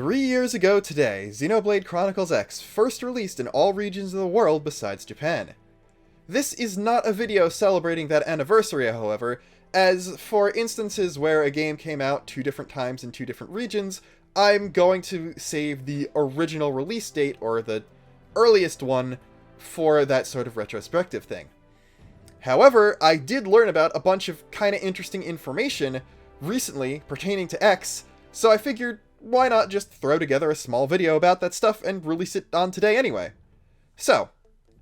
3 years ago today, Xenoblade Chronicles X first released in all regions of the world besides Japan. This is not a video celebrating that anniversary, however, as for instances where a game came out 2 different times in 2 different regions, I'm going to save the original release date, or the earliest one, for that sort of retrospective thing. However, I did learn about a bunch of kinda interesting information recently pertaining to X, so I figured, why not just throw together a small video about that stuff and release it on today anyway? So,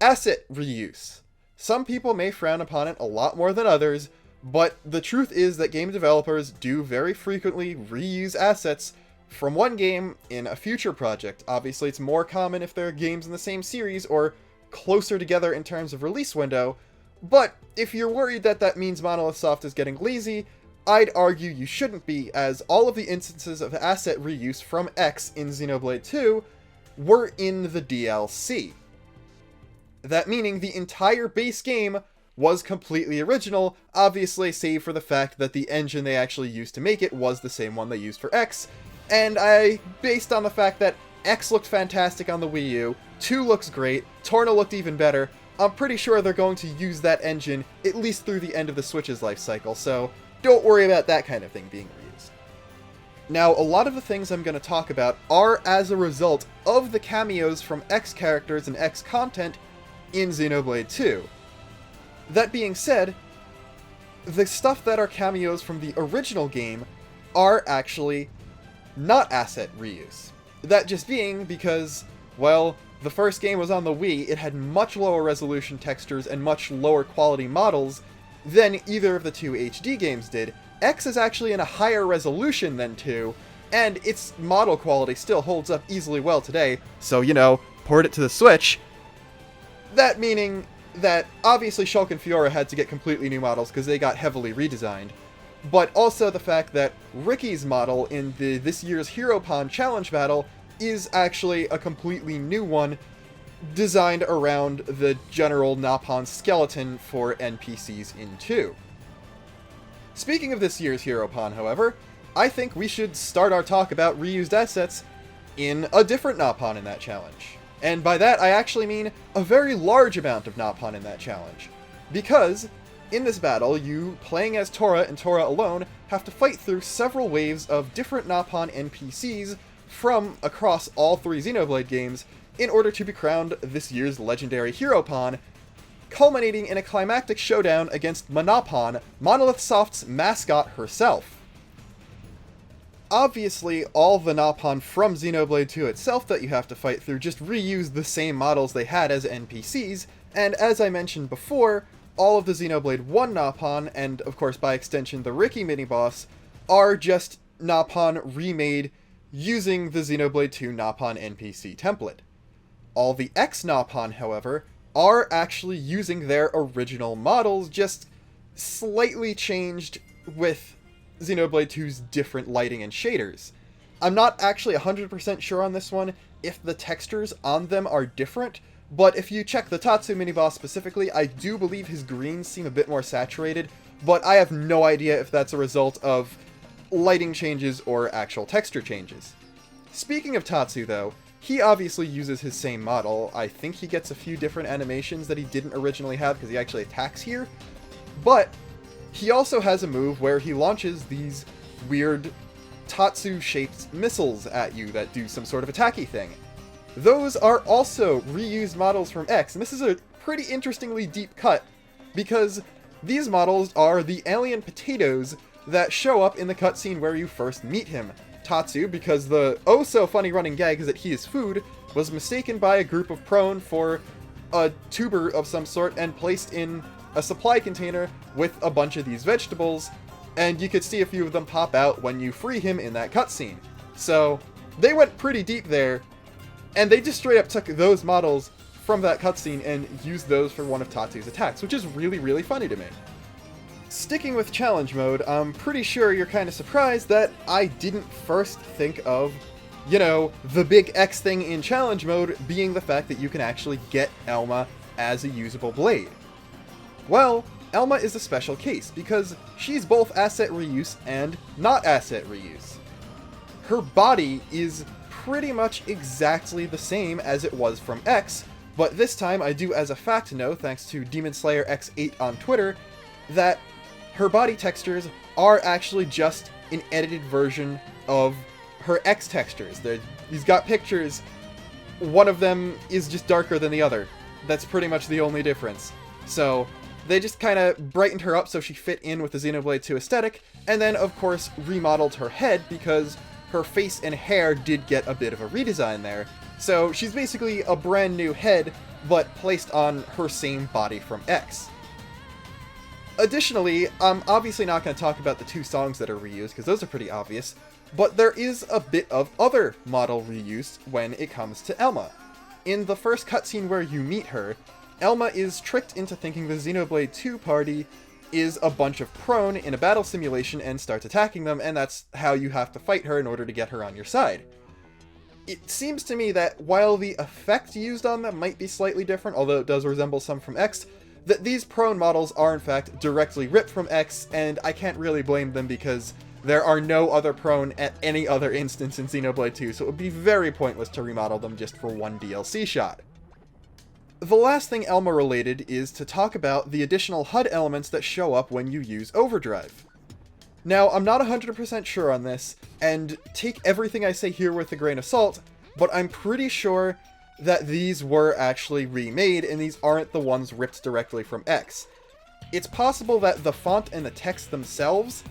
asset reuse. Some people may frown upon it a lot more than others, but the truth is that game developers do very frequently reuse assets from one game in a future project. Obviously, it's more common if there are games in the same series or closer together in terms of release window, but if you're worried that that means Monolith Soft is getting lazy, I'd argue you shouldn't be, as all of the instances of asset reuse from X in Xenoblade 2 were in the DLC. That meaning the entire base game was completely original, obviously save for the fact that the engine they actually used to make it was the same one they used for X, and based on the fact that X looked fantastic on the Wii U, 2 looks great, Torna looked even better, I'm pretty sure they're going to use that engine at least through the end of the Switch's life cycle, so don't worry about that kind of thing being reused. Now, a lot of the things I'm going to talk about are as a result of the cameos from X characters and X content in Xenoblade 2. That being said, the stuff that are cameos from the original game are actually not asset reuse. That just being because, well, the first game was on the Wii, it had much lower resolution textures and much lower quality models than either of the 2 HD games did. X is actually in a higher resolution than 2, and its model quality still holds up easily well today, so, port it to the Switch. That meaning that, obviously, Shulk and Fiora had to get completely new models because they got heavily redesigned, but also the fact that Ricky's model in this year's Hero Pond Challenge Battle is actually a completely new one, designed around the general Napon skeleton for NPCs in 2. Speaking of this year's Hero Pond, however, I think we should start our talk about reused assets in a different Napon in that challenge. And by that, I actually mean a very large amount of Napon in that challenge. Because, in this battle, you, playing as Tora and Tora alone, have to fight through several waves of different Napon NPCs from across all 3 Xenoblade games in order to be crowned this year's legendary Hero Pond, culminating in a climactic showdown against Manapon, Monolith Soft's mascot herself. Obviously, all the Napon from Xenoblade 2 itself that you have to fight through just reuse the same models they had as NPCs, and as I mentioned before, all of the Xenoblade 1 Napon, and of course by extension the Ricky mini-boss, are just Napon remade using the Xenoblade 2 Napon NPC template. All the X Napon, however, are actually using their original models, just slightly changed with Xenoblade 2's different lighting and shaders. I'm not actually 100% sure on this one if the textures on them are different, but if you check the Tatsu mini-boss specifically, I do believe his greens seem a bit more saturated, but I have no idea if that's a result of lighting changes or actual texture changes. Speaking of Tatsu, though, he obviously uses his same model. I think he gets a few different animations that he didn't originally have because he actually attacks here, but he also has a move where he launches these weird Tatsu-shaped missiles at you that do some sort of attacky thing. Those are also reused models from X, and this is a pretty interestingly deep cut, because these models are the alien potatoes that show up in the cutscene where you first meet him. Tatsu, because the oh-so-funny running gag is that he is food, was mistaken by a group of prone for a tuber of some sort and placed in a supply container with a bunch of these vegetables, and you could see a few of them pop out when you free him in that cutscene. So, they went pretty deep there, and they just straight up took those models from that cutscene and used those for one of Tatsu's attacks, which is really, really funny to me. Sticking with challenge mode, I'm pretty sure you're kind of surprised that I didn't first think of, the big X thing in challenge mode being the fact that you can actually get Elma as a usable blade. Well, Elma is a special case because she's both asset reuse and not asset reuse. Her body is pretty much exactly the same as it was from X, but this time I do as a fact know, thanks to Demon Slayer X8 on Twitter, that her body textures are actually just an edited version of her X textures. He's got pictures, one of them is just darker than the other. That's pretty much the only difference. So they just kind of brightened her up so she fit in with the Xenoblade 2 aesthetic, and then of course remodeled her head because her face and hair did get a bit of a redesign there. So she's basically a brand new head, but placed on her same body from X. Additionally, I'm obviously not going to talk about the 2 songs that are reused, because those are pretty obvious, but there is a bit of other model reuse when it comes to Elma. In the first cutscene where you meet her, Elma is tricked into thinking the Xenoblade 2 party is a bunch of prone in a battle simulation and starts attacking them, and that's how you have to fight her in order to get her on your side. It seems to me that while the effect used on them might be slightly different, although it does resemble some from X, that these prone models are in fact directly ripped from X, and I can't really blame them because there are no other prone at any other instance in Xenoblade 2, so it would be very pointless to remodel them just for one DLC shot. The last thing Elma related is to talk about the additional HUD elements that show up when you use Overdrive. Now, I'm not 100% sure on this, and take everything I say here with a grain of salt, but I'm pretty sure that these were actually remade, and these aren't the ones ripped directly from X. It's possible that the font and the text themselves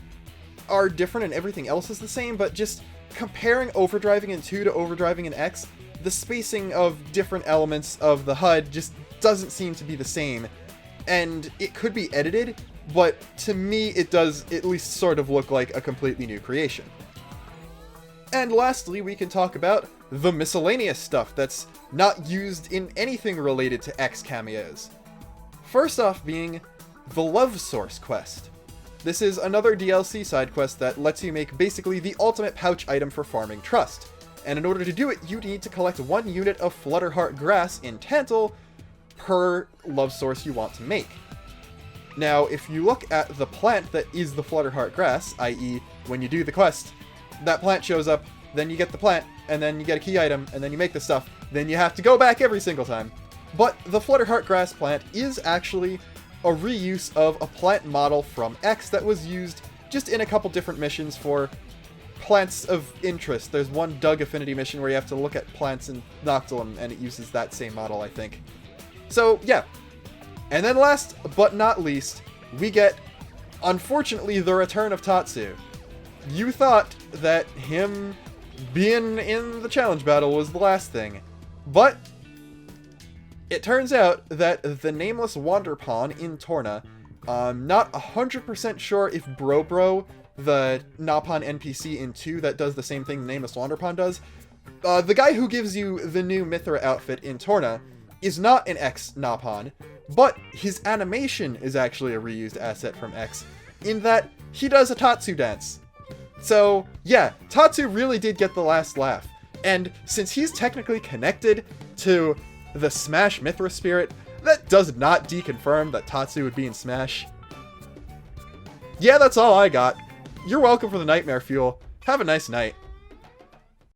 are different and everything else is the same, but just comparing overdriving in 2 to overdriving in X, the spacing of different elements of the HUD just doesn't seem to be the same. And it could be edited, but to me it does at least sort of look like a completely new creation. And lastly, we can talk about the miscellaneous stuff that's not used in anything related to X cameos. First off being the Love Source quest. This is another DLC side quest that lets you make basically the ultimate pouch item for farming trust. And in order to do it, you need to collect 1 unit of Flutterheart grass in Tantal per love source you want to make. Now, if you look at the plant that is the Flutterheart grass, i.e. when you do the quest, that plant shows up, then you get the plant, and then you get a key item, and then you make the stuff, then you have to go back every single time. But the Flutterheart grass plant is actually a reuse of a plant model from X that was used just in a couple different missions for plants of interest. There's one Doug Affinity mission where you have to look at plants in Noctilum, and it uses that same model, I think. So, yeah. And then last but not least, we get, unfortunately, the return of Tatsu. You thought that him being in the challenge battle was the last thing, but it turns out that the nameless Wander Pawn in Torna, I'm not 100% sure if Bro, the Napon NPC in 2 that does the same thing the nameless Wander Pawn does, the guy who gives you the new Mithra outfit in Torna is not an ex-Napon, but his animation is actually a reused asset from X, in that he does a Tatsu dance. So, yeah, Tatsu really did get the last laugh, and since he's technically connected to the Smash Mithra spirit, that does not deconfirm that Tatsu would be in Smash. Yeah, that's all I got. You're welcome for the nightmare fuel. Have a nice night.